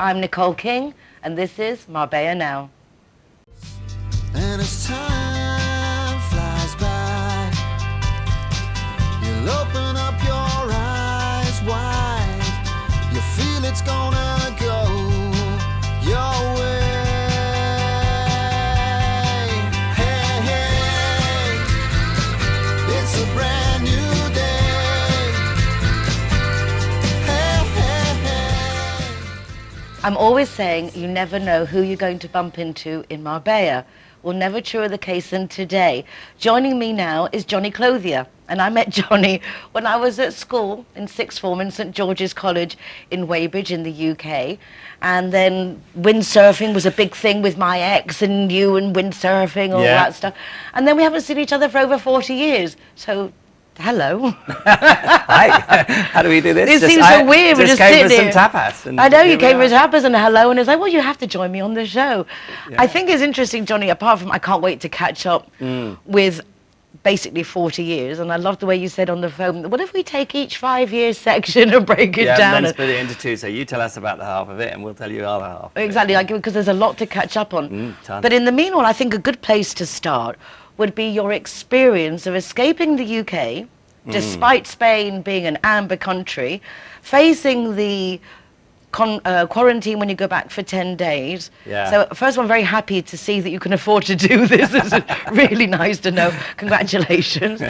I'm Nicole King, and this is Marbella Now. And as time flies by, you'll open up your eyes wide. You feel it's gonna go your way. Hey, hey, it's a brand new day. Hey, hey, hey. I'm always saying you never know who you're going to bump into in Marbella. Well, never truer the case than today. Joining me now is Johnny Clothier. And I met Johnny when I was at school in sixth form in St George's College in Weybridge in the UK. And then windsurfing was a big thing with my ex and you and windsurfing, all that stuff. And then we haven't seen each other for over 40 years. So, hello. Hi. How do we do this? It seems so weird. Just came for some tapas. And I know you came for tapas and hello, and it's like, well, you have to join me on the show. Yeah. I think it's interesting, Johnny, apart from I can't wait to catch up with basically 40 years, and I love the way you said on the phone, what if we take each 5 year section and break it down? Yeah, and then split it into two, so you tell us about the half of it, and we'll tell you our half. Exactly, like, because there's a lot to catch up on. Tons. But in the meanwhile, I think a good place to start would be your experience of escaping the UK, despite Spain being an amber country, facing the quarantine when you go back for 10 days. Yeah. So first of all, I'm very happy to see that you can afford to do this. It's really nice to know. Congratulations.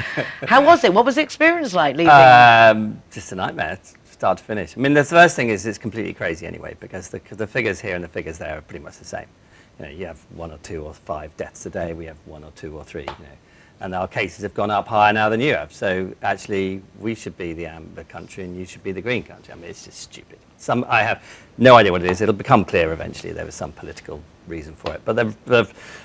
How was it? What was the experience like leaving? Just a nightmare, start to finish. I mean, the first thing is it's completely crazy anyway, because the figures here and the figures there are pretty much the same. You know, you have 1 or 2 or 5 deaths a day. We have 1 or 2 or 3. You know. And our cases have gone up higher now than you have. So actually, we should be the amber country and you should be the green country. I mean, it's just stupid. I have no idea what it is. It'll become clear eventually. There was some political reason for it. But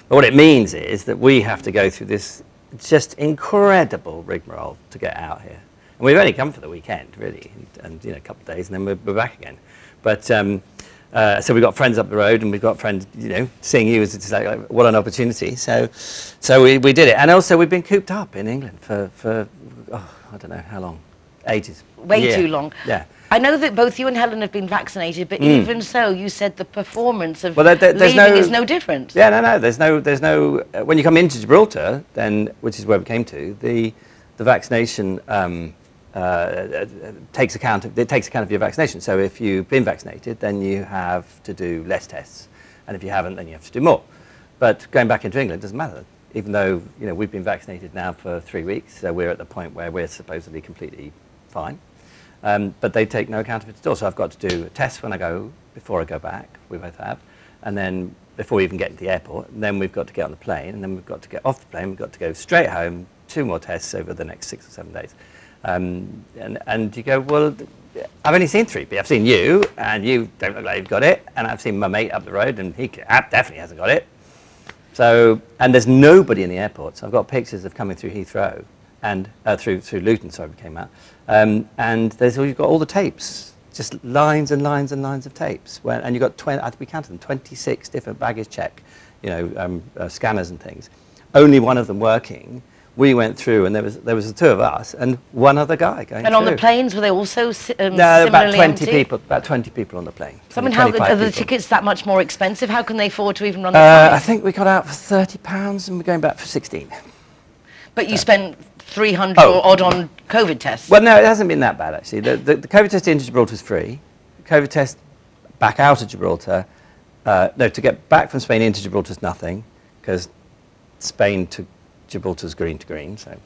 what it means is that we have to go through this just incredible rigmarole to get out here. And we've only come for the weekend, really, and you know, a couple of days, and then we're back again. But so we've got friends up the road, and we've got friends, you know, seeing you is just like what an opportunity. So we did it. And also we've been cooped up in England for I don't know how long, ages. Way too long. Yeah. I know that both you and Helen have been vaccinated, but even so, you said the performance of there's leaving is no different. Yeah, no. There's no. When you come into Gibraltar, then, which is where we came to, the vaccination takes account of your vaccination. So if you've been vaccinated, then you have to do less tests, and if you haven't, then you have to do more. But going back into England doesn't matter, even though you know we've been vaccinated now for 3 weeks, so we're at the point where we're supposedly completely fine. But they take no account of it at all. So I've got to do a test when I go, before I go back, we both have, and then before we even get to the airport, and then we've got to get on the plane, and then we've got to get off the plane, we've got to go straight home, 2 more tests over the next 6 or 7 days. And you go, well, I've only seen 3 people. I've seen you, and you don't look like you've got it, and I've seen my mate up the road, and he definitely hasn't got it. So, and there's nobody in the airport, so I've got pictures of coming through Heathrow, and through Luton, sorry, we came out. And you've got all the tapes, just lines and lines and lines of tapes. And you've got, I think we counted them, 26 different baggage check, you know, scanners and things. Only one of them working. We went through, and there was the 2 of us and one other guy going through. And on the planes, were they also no, similarly about 20 empty? people. About 20 people on the plane. So, I mean, are the tickets that much more expensive? How can they afford to even run the plane? I think we got out for £30, and we're going back for 16. But you spent 300 or odd on COVID tests. Well, no, it hasn't been that bad, actually. The COVID test into Gibraltar is free. COVID test back out of Gibraltar, no, to get back from Spain into Gibraltar is nothing, because Spain to Gibraltar's green to green. So,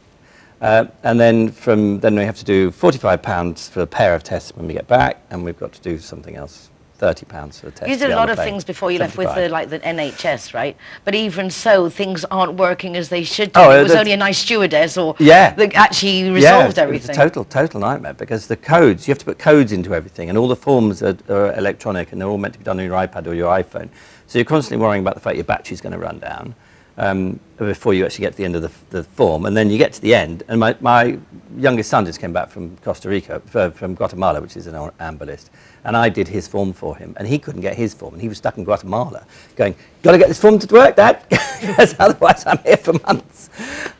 and then we have to do £45 for a pair of tests when we get back, and we've got to do something else. £30 for the test. You did a lot of things before you left with the NHS, right? But even so, things aren't working as they should do. It was only a nice stewardess that actually resolved everything. It's a total nightmare, because the codes, you have to put codes into everything, and all the forms are electronic, and they're all meant to be done on your iPad or your iPhone. So you're constantly worrying about the fact your battery's going to run down before you actually get to the end of the form. And then you get to the end, and my youngest son just came back from Costa Rica, from Guatemala, which is an amber list. And I did his form for him, and he couldn't get his form, and he was stuck in Guatemala going, got to get this form to work, Dad, because otherwise I'm here for months.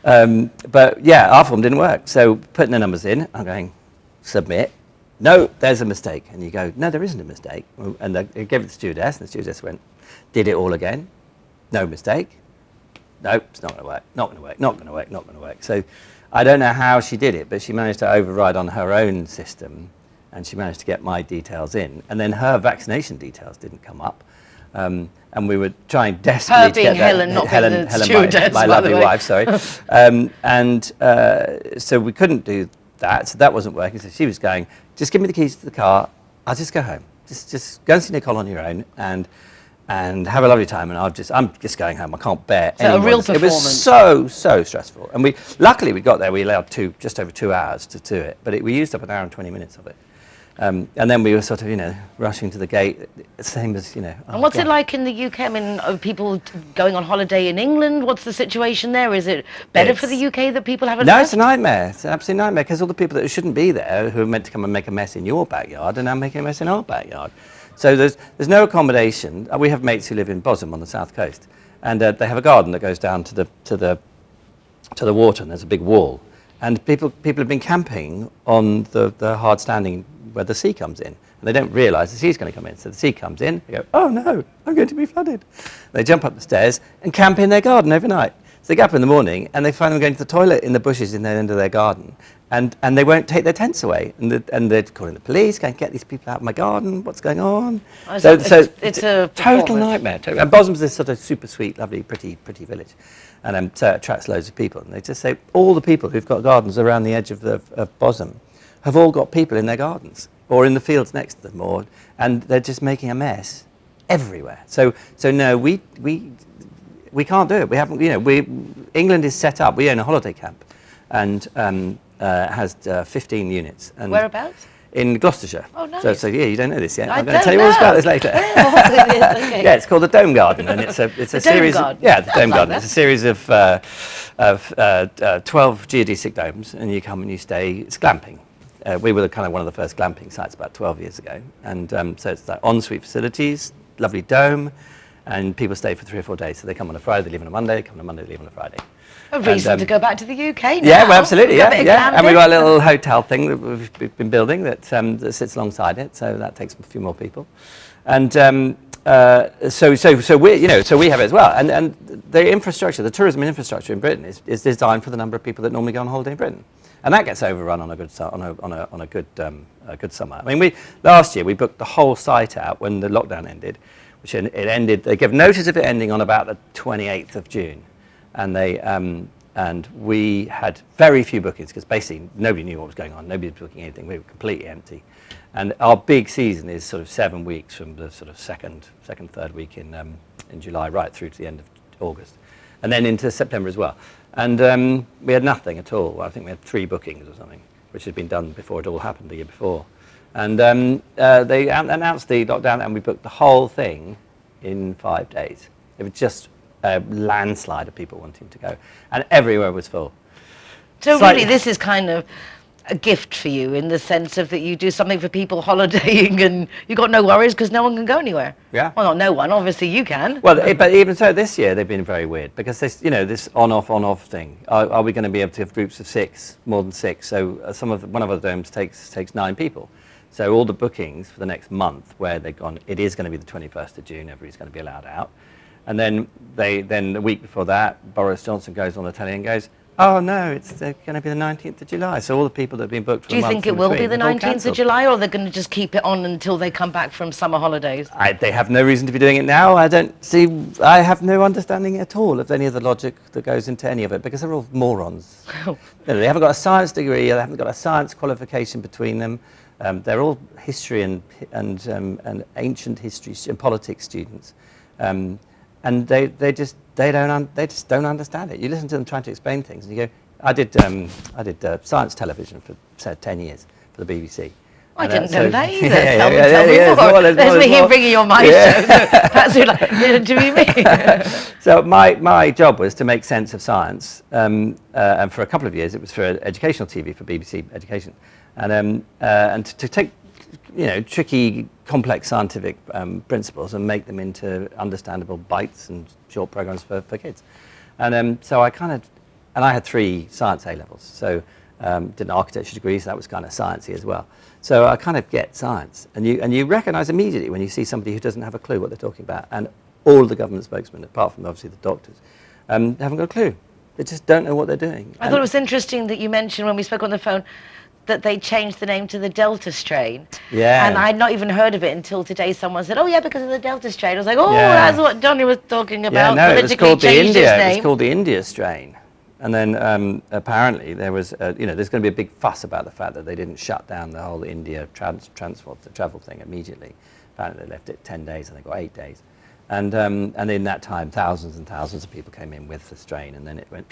But yeah, our form didn't work. So putting the numbers in, I'm going, submit, no, there's a mistake. And you go, no, there isn't a mistake. And they gave it to the stewardess, and the stewardess went, did it all again. No mistake. No, it's not going to work, not going to work, not going to work, not going to work. So I don't know how she did it, but she managed to override on her own system, and she managed to get my details in. And then her vaccination details didn't come up. And we were trying desperately to get Helen, that. not Helen, being the stewardess, my by the lovely way. wife, sorry. So we couldn't do that, so that wasn't working. So she was going, just give me the keys to the car, I'll just go home. Just go and see Nicole on your own and have a lovely time, and I'm just going home. I can't bear So a any real more. It performance. was so stressful. And luckily we got there, we allowed just over 2 hours to do it, but we used up an hour and 20 minutes of it. And then we were sort of, rushing to the gate, same as, And what's it like in the UK? I mean, are people going on holiday in England? What's the situation there? Is it better for the UK that people haven't No, left? it's a nightmare. It's an absolute nightmare, because all the people that shouldn't be there, who are meant to come and make a mess in your backyard, are now making a mess in our backyard. So there's no accommodation. We have mates who live in Bosham on the south coast, and they have a garden that goes down to the water, and there's a big wall. And people have been camping on the hard standing where the sea comes in, and they don't realise the sea's going to come in. So the sea comes in, they go, oh no, I'm going to be flooded. They jump up the stairs and camp in their garden overnight. So they get up in the morning and they find them going to the toilet in the bushes in the end of their garden, and they won't take their tents away, and they're calling the police, going, get these people out of my garden, what's going on? Oh, So it's a total performance. nightmare. And Bosham's this sort of super sweet, lovely, pretty village, and so it attracts loads of people. And they just say all the people who've got gardens around the edge of Bosham have all got people in their gardens or in the fields next to them, and they're just making a mess everywhere. So no, we can't do it. We haven't. England is set up. We own a holiday camp, and has 15 units. And Whereabouts? in Gloucestershire. Oh, nice. So yeah, you don't know this yet. I I'm going to don't tell you all know. about this later. Okay. Yeah, it's called the Dome Garden, and it's a The series. Dome Garden. Yeah, the I Dome like Garden. that. It's a series of 12 geodesic domes, and you come and you stay. It's glamping. We were kind of one of the first glamping sites about 12 years ago, and so it's like ensuite facilities, lovely dome, and people stay for 3 or 4 days. So they come on a Friday, they leave on a Monday. They come on a Monday, they leave on a Friday. A reason to go back to the UK now. Yeah, well, absolutely, Have a bit of yeah. And we've glamping. got a little hotel thing that we've been building that sits alongside it, so that takes a few more people. And so we have it as well. And the infrastructure, the tourism infrastructure in Britain is designed for the number of people that normally go on holiday in Britain, and that gets overrun on a good summer. I mean, last year we booked the whole site out when the lockdown ended, which it ended. They gave notice of it ending on about the 28th of June. And we had very few bookings because basically nobody knew what was going on. Nobody was booking anything. We were completely empty. And our big season is sort of 7 weeks from the sort of second, third week in July right through to the end of August, and then into September as well. And we had nothing at all. I think we had 3 bookings or something, which had been done before it all happened the year before. And they announced the lockdown, and we booked the whole thing in 5 days. It was just a landslide of people wanting to go, and everywhere was full. So Slightly- really, this is kind of a gift for you in the sense of that you do something for people holidaying and you've got no worries because no one can go anywhere. Yeah. Well, not no one, obviously you can. Well, but even so, this year they've been very weird because this on-off thing. Are we going to be able to have groups of 6, more than 6? So one of the domes takes 9 people. So all the bookings for the next month, where they've gone, it is going to be the 21st of June. Everybody's going to be allowed out. And then the week before that, Boris Johnson goes on the telly and goes, oh no, it's going to be the 19th of July. So all the people that have been booked for Do a you month think it in will be between, the they've all 19th of cancelled. July, or they're going to just keep it on until they come back from summer holidays? They have no reason to be doing it now. I have no understanding at all of any of the logic that goes into any of it, because they're all morons. They haven't got a science degree, they haven't got a science qualification between them. They're all history and ancient history and politics students. And they just don't understand it. You listen to them trying to explain things, and you go, I did science television for 10 years for the BBC. I And, didn't so- know that either. Yeah, Tell me there's more. there's There's me here more. bringing you on my Yeah. show. So perhaps you're like, you're interviewing me. So my job was to make sense of science, and for a couple of years it was for educational TV for BBC Education, and to take tricky, complex scientific principles and make them into understandable bites and short programs for kids. And so I had 3 science A levels. So Did an architecture degree, so that was kind of sciencey as well. So I kind of get science, and you recognise immediately when you see somebody who doesn't have a clue what they're talking about, and all the government spokesmen, apart from obviously the doctors, haven't got a clue. They just don't know what they're doing. I thought it was interesting that you mentioned when we spoke on the phone that they changed the name to the Delta strain. Yeah. And I'd not even heard of it until today. Someone said, "Oh yeah, because of the Delta strain." I was like, "Oh, Yeah. that's what Johnny was talking about." Yeah, no, it was Politically called the changed India. his name. It was called the India strain, and then apparently there was, there's going to be a big fuss about the fact that they didn't shut down the whole India travel thing immediately. Apparently they left it 10 days, and they got 8 days, and in that time, thousands and thousands of people came in with the strain, and then it went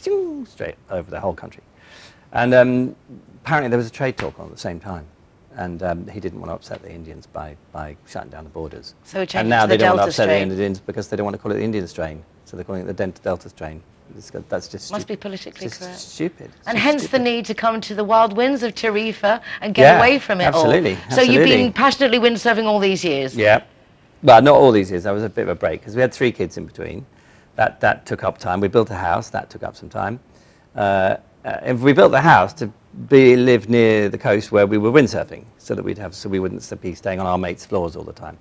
straight over the whole country, and apparently there was a trade talk on at the same time. And he didn't want to upset the Indians by shutting down the borders. So it changed and now to they the don't want to Delta upset strain. the Indians because they don't want to call it the Indian strain. So they're calling it the Delta strain. That's just Must be stupid. politically It's just correct. stupid. It's And just hence the stupid. need to come to the wild winds of Tarifa and get Yeah, away from it absolutely, all. So you've absolutely. been passionately windsurfing all these years. Yeah. Well, not all these years. That was a bit of a break because we had 3 kids in between. That took up time. We built a house. That took up some time. If we built the house to live near the coast where we were windsurfing, so we wouldn't be staying on our mates' floors all the time.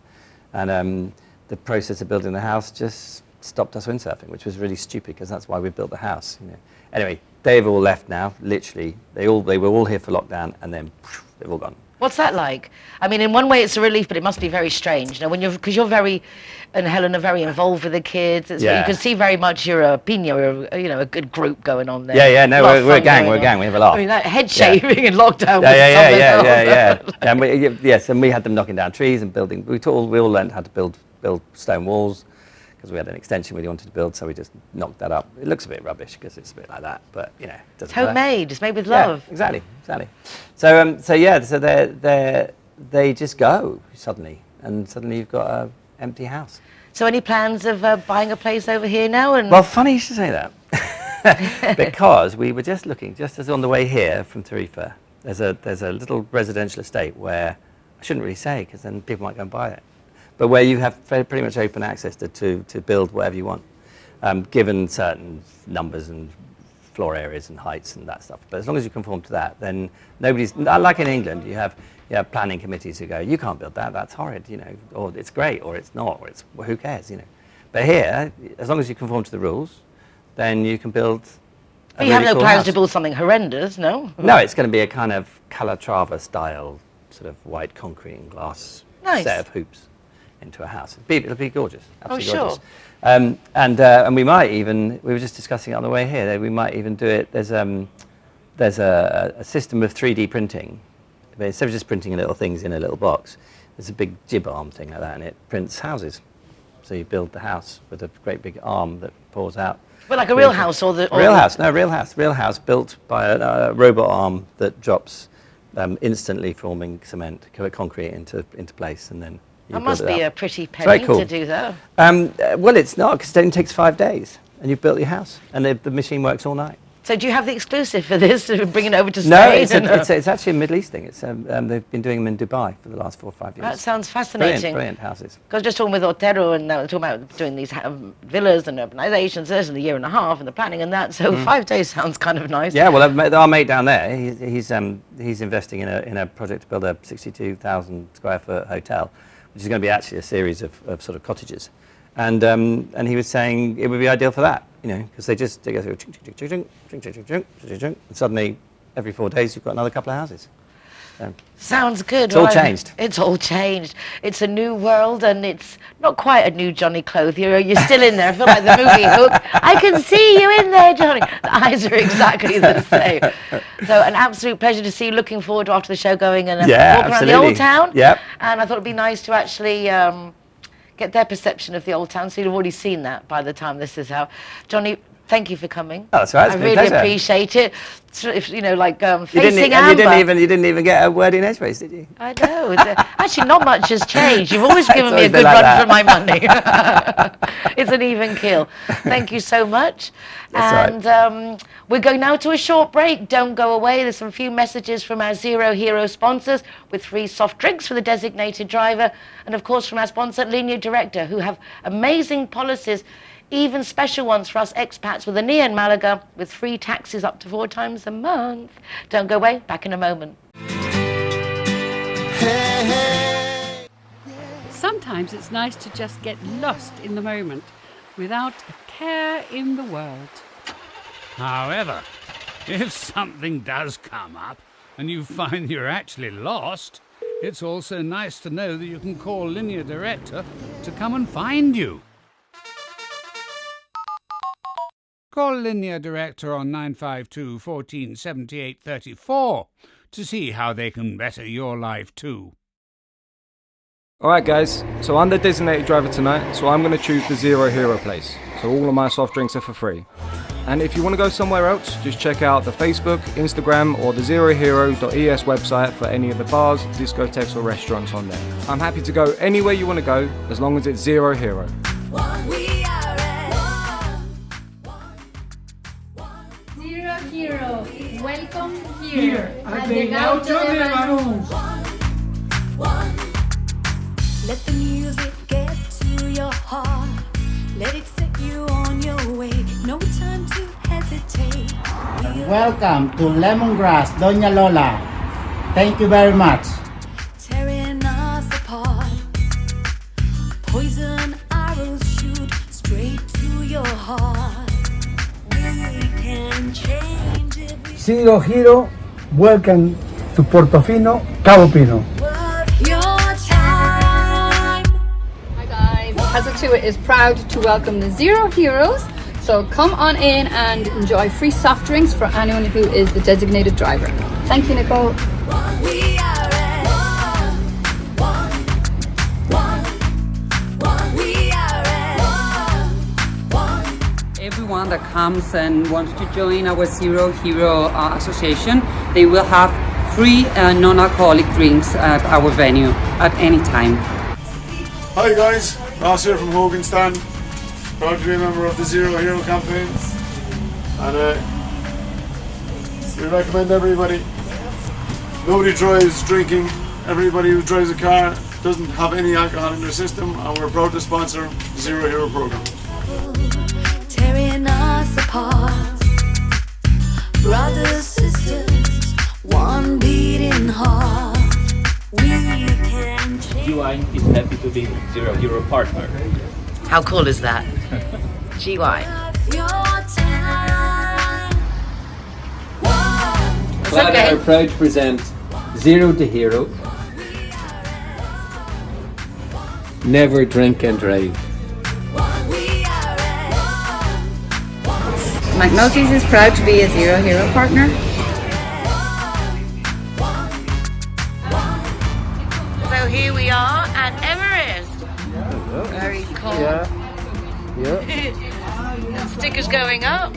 And the process of building the house just stopped us windsurfing, which was really stupid because that's why we built the house. Anyway, they've all left now. Literally, they were all here for lockdown, and then they've all gone. What's that like? I mean, in one way it's a relief, but it must be very strange. Because you're very, and Helen are very involved with the kids. You Yeah. can see very much you're a piña, or a good group going on there. Yeah, no, A lot of we're a fun gang. going We're a on. gang. We have a laugh. I mean, that head shaving in lockdown. Yeah. And yes, and we had them knocking down trees and building. We all learned how to build stone walls because we had an extension we wanted to build, so we just knocked that up. It looks a bit rubbish because it's a bit like that, but it doesn't It's matter. homemade. It's made with love. Yeah, exactly. So they just go suddenly, and suddenly you've got an empty house. So any plans of buying a place over here now? And Well, funny you should say that, because we were just looking, just as on the way here from Tarifa, there's a little residential estate where, I shouldn't really say because then people might go and buy it, but where you have pretty much open access to build whatever you want, given certain numbers and floor areas and heights and that stuff. But as long as you conform to that, then nobody's, like in England, you have planning committees who go, you can't build that, that's horrid, or it's great, or it's not, or who cares, But here, as long as you conform to the rules, then you can build a you have really no cool plans house. to build something horrendous, no? No, it's going to be a kind of Calatrava style, sort of white concrete and glass Nice. set of hoops into a house. It'll be gorgeous, absolutely sure. gorgeous. And we might even, we were just discussing it on the way here, we might even do it, there's a system of 3D printing. But instead of just printing little things in a little box, there's a big jib arm thing like that, and it prints houses. So you build the house with a great big arm that pours out. But like a real house or Real house built by a robot arm that drops instantly forming cement, concrete into place, and then you That build must it be up. a pretty very penny cool. to do that. Well, it's not, because it only takes 5 days, and you've built your house, and the machine works all night. So do you have the exclusive for this, to bring it over to Spain? No, it's actually a Middle East thing. They've been doing them in Dubai for the last 4 or 5 years. That sounds fascinating. Brilliant houses. Because just talking with Otero, and they were talking about doing these villas and urbanizations, there's in a year and a half, and the planning and that. So 5 days sounds kind of nice. Yeah, well, our mate down there, he's investing in a project to build a 62,000 square foot hotel, which is going to be actually a series of sort of cottages, and he was saying it would be ideal for that, because they go through and suddenly every 4 days you've got another couple of houses. Sounds good. It's all right? changed. It's all changed. It's a new world, and it's not quite a new Johnny Clothier. You're still in there. I feel like the movie Hook. I can see you in there, Johnny. The eyes are exactly the same. So an absolute pleasure to see you. Looking forward to after the show going and walk around the old town. Yep. And I thought it'd be nice to actually get their perception of the old town. So you've already seen that by the time this is out. Johnny, thank you for coming. Oh, that's right. It's I been a really pleasure. appreciate it. So if facing You Amber. didn't even get a word in edgeways, did you? I know. Actually, not much has changed. You've always given me a always good been like run that. for my money. It's an even kill. Thank you so much. That's And we're going now to a short break. Don't go away. There's some few messages from our Zero Hero sponsors with free soft drinks for the designated driver. And, of course, from our sponsor, Linear Director, who have amazing policies even special ones for us expats with a Nia in Malaga with free taxis up to 4 times a month. Don't go away, back in a moment. Hey, hey. Sometimes it's nice to just get lost in the moment without a care in the world. However, if something does come up and you find you're actually lost, it's also nice to know that you can call Linear Director to come and find you. Call Linear Director on 952 14 78 34 to see how they can better your life too. Alright guys, so I'm the designated driver tonight, so I'm going to choose the Zero Hero place. So all of my soft drinks are for free. And if you want to go somewhere else, just check out the Facebook, Instagram or the zerohero.es website for any of the bars, discotheques or restaurants on there. I'm happy to go anywhere you want to go, as long as it's Zero Hero. Zero Hero, welcome here at the Gaucho de Manu. Let the music get to your heart. Let it set you on your way. No time to hesitate. Welcome to Lemongrass, Doña Lola. Thank you very much. Tearing us apart. Poison arrows shoot straight to your heart. We can change every Zero Hero, welcome to Portofino, Cabo Pino. worth your time. Hi guys, Kazatua is proud to welcome the Zero Heroes. So come on in and enjoy free soft drinks for anyone who is the designated driver. Thank you, Nicole. We are at we are at Everyone that comes and wants to join our Zero Hero Association, they will have free non-alcoholic drinks at our venue at any time. Hi guys, Ross here from Hogan Stand. Proud to be a member of the Zero Hero campaign. And we recommend everybody. Nobody drives drinking. Everybody who drives a car doesn't have any alcohol in their system, and we're proud to sponsor the Zero Hero program. tearing us apart. Brothers, sisters, one beating heart. We can change. GY is happy to be Zero Hero partner. How cool is that? GY. Your time. Glad okay. and are proud to present Zero to Hero. Never drink and drive. McNulty's is proud to be a Zero Hero partner. So here we are at Everest. Very cool. And stickers going up.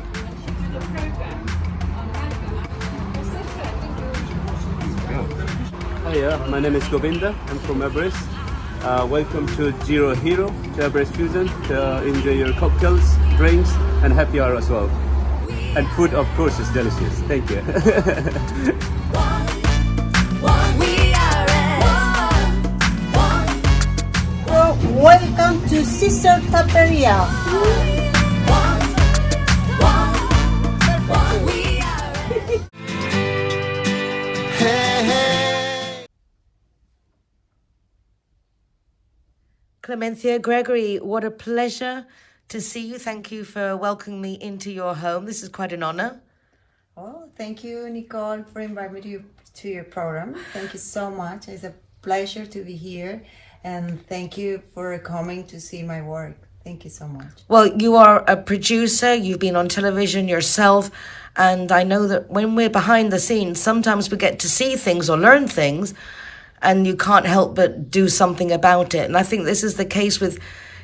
Hiya, my name is Govinda. I'm from Everest. Welcome to Zero Hero, to Everest Fusion, to enjoy your cocktails, drinks, and happy hour as well. And food, of course, is delicious. Thank you. Welcome to Sister Taperia. Clemencia Gregory, what a pleasure to see you. Thank you for welcoming me into your home. This is quite an honor. Oh, thank you, Nicole, for inviting me to your program. Thank you so much. It's a pleasure to be here. And thank you for coming to see my work. Thank you so much. Well, you are a producer, you've been on television yourself, and I know that when we're behind the scenes, sometimes we get to see things or learn things, and you can't help but do something about it. And I think this is the case with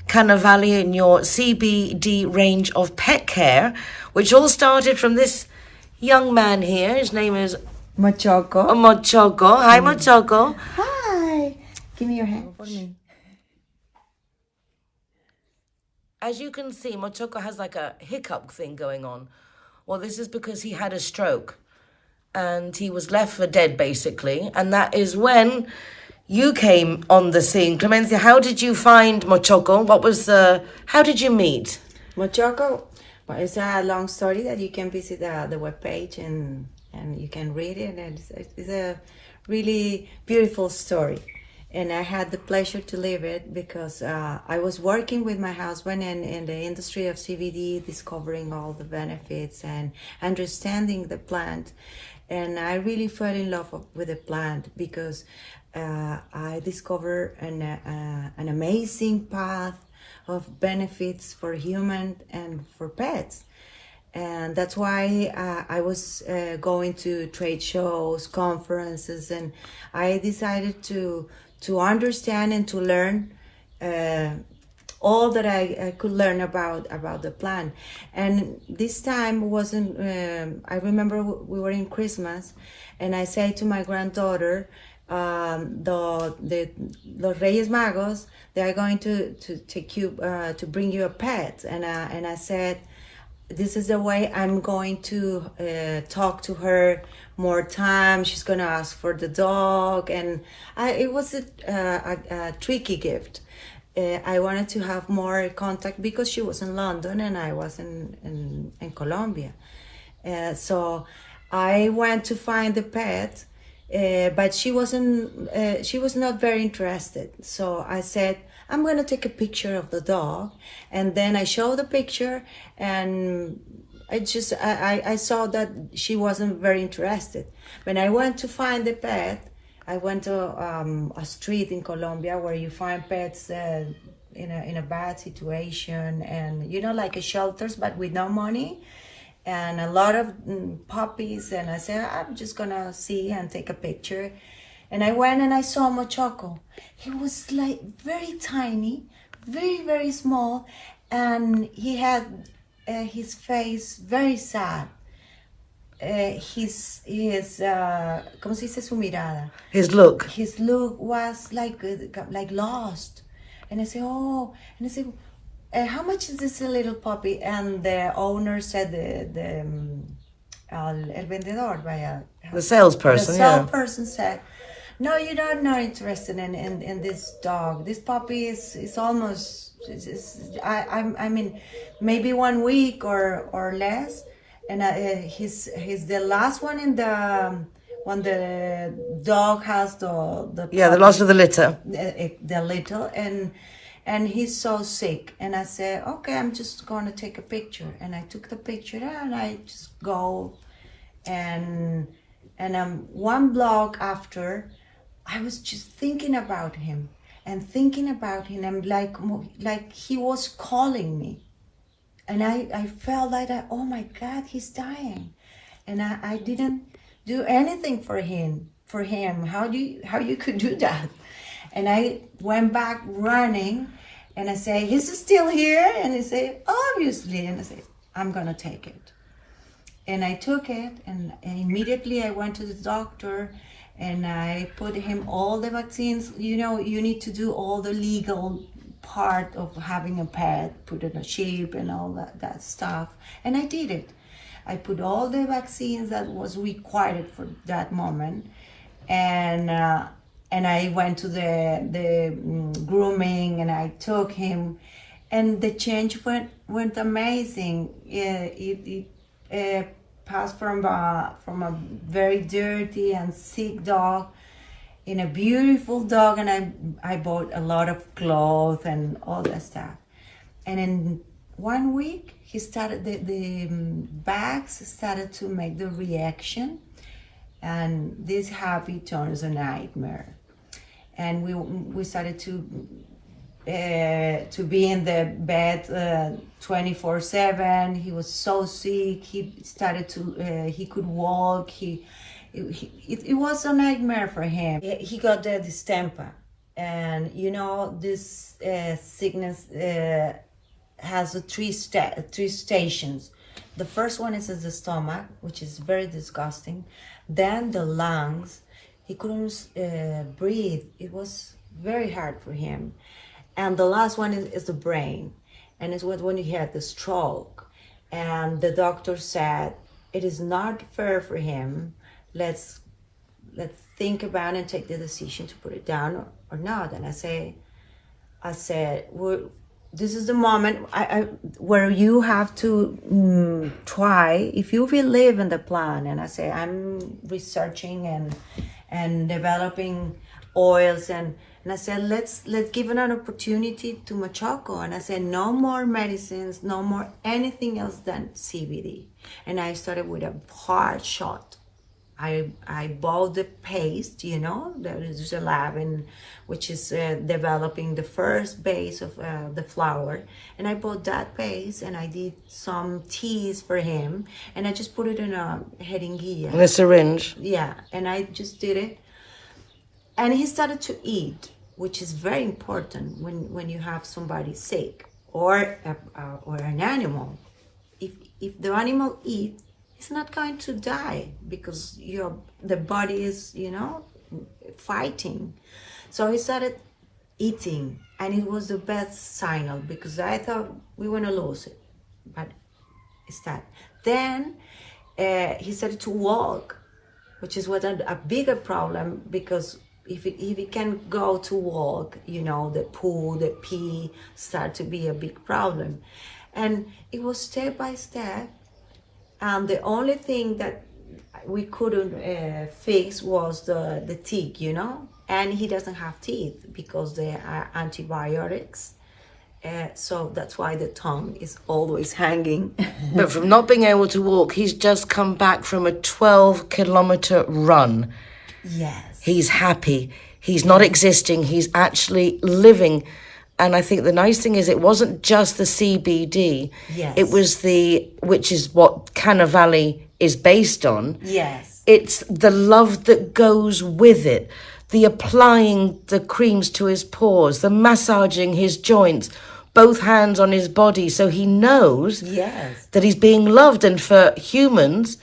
Cannavali and your CBD range of pet care, which all started from this young man here. His name is Mochoko. Oh, Mochoko. Hi, Mochoko. Hi. Give me your hand for me. As you can see, Mochoko has like a hiccup thing going on. Well, this is because he had a stroke and he was left for dead, basically. And that is when you came on the scene. Clemencia, how did you find Mochoko? How did you meet? Mochoco, well, it's a long story that you can visit the webpage and you can read it. And it's a really beautiful story. And I had the pleasure to live it because I was working with my husband in the industry of CBD, discovering all the benefits and understanding the plant. And I really fell in love with the plant because I discovered an amazing path of benefits for human and for pets. And that's why I was going to trade shows, conferences, and I decided to understand and to learn all that I could learn about the plant. And this time wasn't, I remember we were in Christmas, and I say to my granddaughter, the Reyes Magos, they are going to take you, to bring you a pet. And I said, this is the way I'm going to talk to her more time. She's going to ask for the dog. And it was a tricky gift. I wanted to have more contact because she was in London and I was in Colombia. So I went to find the pet, but she was not very interested. So I said, I'm going to take a picture of the dog. And then I showed the picture, and I saw that she wasn't very interested. When I went to find the pet, I went to a street in Colombia where you find pets in a bad situation, and like a shelters, but with no money, and a lot of puppies. And I said, I'm just gonna see and take a picture. And I went and I saw Mochoco. He was like very tiny, very, very small, and he had his face very sad. His ¿cómo se dice su mirada? His look. His look was like lost. And I said, oh, and I said, how much is this little puppy? And the owner said, el vendedor, vaya. The salesperson, The salesperson said, no, you're not interested in this dog. This puppy is almost, I mean, maybe 1 week or less. And he's the last one in the, when the dog has the the last of the litter. The little, and he's so sick. And I said, okay, I'm just going to take a picture. And I took the picture and I just go, and 1 block after, I was just thinking about him and I'm like he was calling me. And I felt like, oh my God, he's dying. And I didn't do anything for him. How you could do that? And I went back running and I say, he's still here? And he said, obviously. And I said, I'm gonna take it. And I took it, and immediately I went to the doctor and I put him all the vaccines. You need to do all the legal part of having a pet, put in a chip and all that stuff. And I did it. I put all the vaccines that was required for that moment. And I went to the grooming and I took him, and the change went amazing. It passed from a very dirty and sick dog in a beautiful dog, and I bought a lot of clothes and all that stuff. And in 1 week, he started the bags started to make the reaction, and this happy turns a nightmare. And we started to be in the bed 24/7. He was so sick. He started to he could walk. It was a nightmare for him. He got the distemper, and this sickness has three stations. The first one is in the stomach, which is very disgusting. Then the lungs. He couldn't breathe. It was very hard for him. And the last one is the brain, and it's when he had the stroke. And the doctor said, it is not fair for him. Let's think about it and take the decision to put it down or not. And I said, this is the moment where you have to try, if you believe in the plan. And I say, I'm researching and developing oils, and I said, let's give it an opportunity to Machoco. And I said, no more medicines, no more anything else than CBD. And I started with a hard shot. I bought the paste, you know, there is a lab which is developing the first base of the flower. And I bought that paste, and I did some teas for him, and I just put it in a jeringuilla. In a syringe. Yeah, and I just did it. And he started to eat, which is very important when you have somebody sick or an animal. If the animal eats, it's not going to die because the body is, you know, fighting. So he started eating, and it was the best signal because I thought we were gonna lose it, but it's that. Then he started to walk, which is what a bigger problem, because if he can go to walk, you know, the poo, the pee start to be a big problem. And it was step by step. And the only thing that we couldn't fix was the teeth, you know? And he doesn't have teeth because they are antibiotics. So that's why the tongue is always hanging. But from not being able to walk, he's just come back from a 12-kilometer run. Yes. He's happy. He's not existing. He's actually living. And I think the nice thing is it wasn't just the CBD. Yes. It was which is what Canna Valley is based on. Yes. It's the love that goes with it. The applying the creams to his paws, the massaging his joints, both hands on his body, so he knows that he's being loved. And for humans,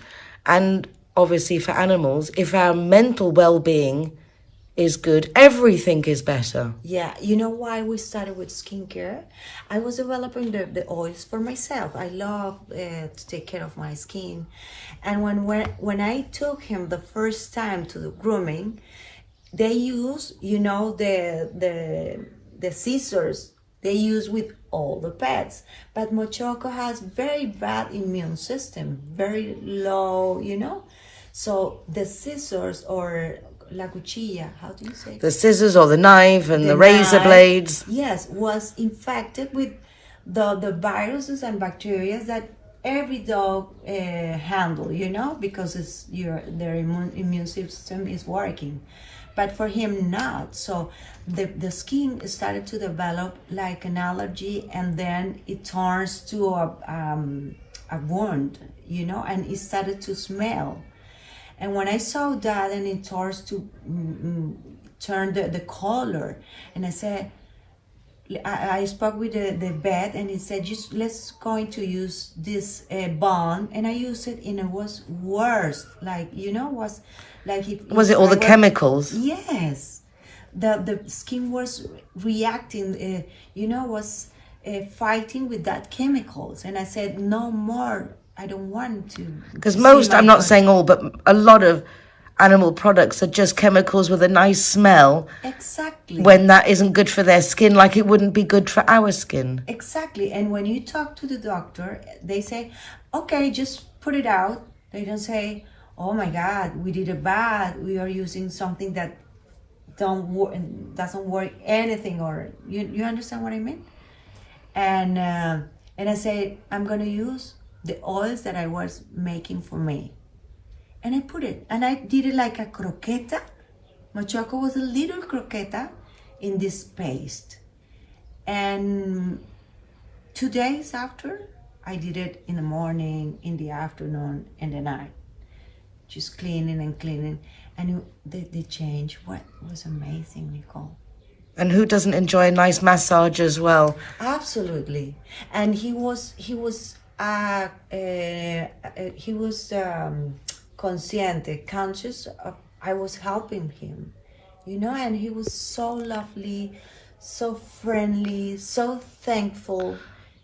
and obviously for animals, if our mental well-being is good, everything is better. Yeah, you know why we started with skincare? I was developing the oils for myself. I love to take care of my skin. And when I took him the first time to the grooming, they use, you know, the scissors they use with all the pets. But Machoco has very bad immune system, very low, you know. So the scissors, or la cuchilla, how do you say? The scissors or the knife and the razor blades. Yes, was infected with the viruses and bacteria that every dog handle, you know, because their immune system is working. But for him not. So the skin started to develop like an allergy, and then it turns to a wound, you know, and it started to smell. And when I saw that, and it starts to turn the color, and I said, I spoke with the vet, and he said, just let's going to use this bond, and I used it, and it was worse. Like, you know, was like it was it all the chemicals? Yes, the skin was reacting. You know, was fighting with that chemicals, and I said, no more. I don't want to. Because most, I'm not saying all, but a lot of animal products are just chemicals with a nice smell. Exactly. When that isn't good for their skin, like it wouldn't be good for our skin. Exactly. And when you talk to the doctor, they say, okay, just put it out. They don't say, oh my God, we did a bad. We are using something that doesn't work anything, or you understand what I mean? And I say, I'm going to use the oils that I was making for me. And I put it, and I did it like a croqueta. Machoco was a little croqueta in this paste. And 2 days after, I did it in the morning, in the afternoon, and the night. Just cleaning and cleaning. And the change, what was amazing, Nicole. And who doesn't enjoy a nice massage as well? Absolutely. And he was conscious of I was helping him, you know, and he was so lovely, so friendly, so thankful,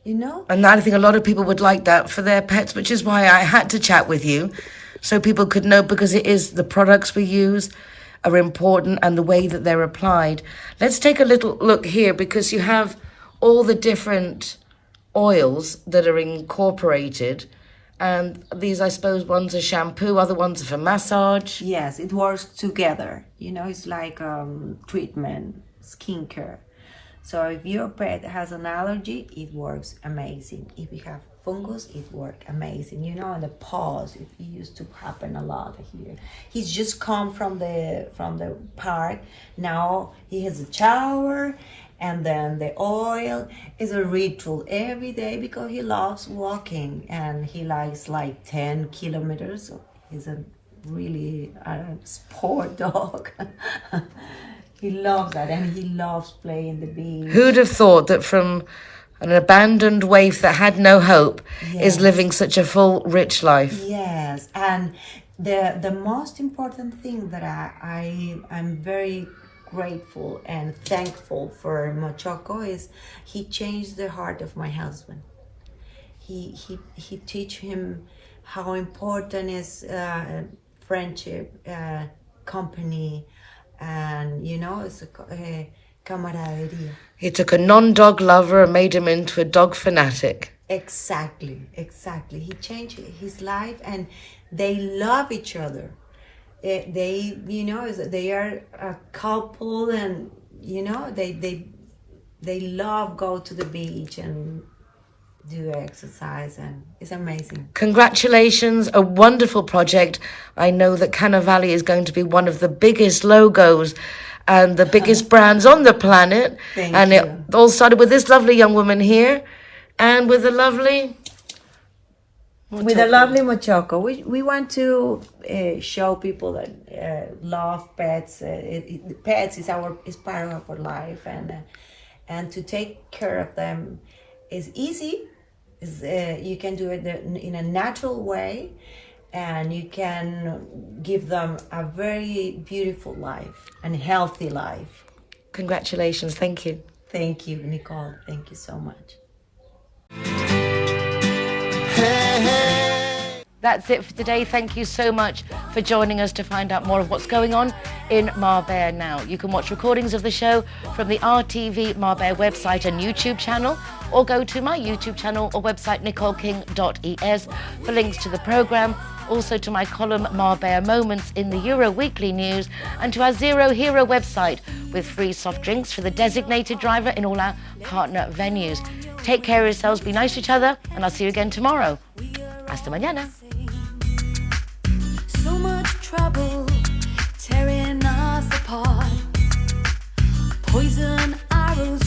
you know. And I think a lot of people would like that for their pets, which is why I had to chat with you, so people could know, because it is the products we use are important and the way that they're applied. Let's take a little look here, because you have all the different oils that are incorporated. And these, I suppose, ones are shampoo, other ones are for massage. Yes, it works together. It's like treatment, skincare. So if your pet has an allergy, it works amazing. If you have fungus, it works amazing. And the paws, it used to happen a lot here. He's just come from the park. Now he has a shower, and then the oil is a ritual every day because he loves walking and he likes like 10 kilometers. So he's a really sport dog. He loves that, and he loves playing the beach. Who'd have thought that from an abandoned waif that had no hope is living such a full, rich life? Yes, and the most important thing that I'm very grateful and thankful for Mochoko is he changed the heart of my husband. He teach him how important is friendship, company, and it's a camaraderie. He took a non-dog lover and made him into a dog fanatic. Exactly. He changed his life, and they love each other. They are a couple, and they love go to the beach and do exercise, and it's amazing. Congratulations, a wonderful project. I know that Canna Valley is going to be one of the biggest logos and the biggest brands on the planet. Thank you. It all started with this lovely young woman here and with a lovely Mochoko. We want to show people that love pets. Pets is part of our life, and to take care of them is easy. You can do it in a natural way, and you can give them a very beautiful life and healthy life. Congratulations. Thank you. Thank you, Nicole. Thank you so much. That's it for today. Thank you so much for joining us to find out more of what's going on in Marbella Now. You can watch recordings of the show from the RTV Marbella website and YouTube channel, or go to my YouTube channel or website nicoleking.es for links to the programme, also to my column Marbella Moments in the Euro Weekly News, and to our Zero Hero website with free soft drinks for the designated driver in all our partner venues. Take care of yourselves, be nice to each other, and I'll see you again tomorrow. Hasta mañana. So much trouble tearing us apart. Poison arrows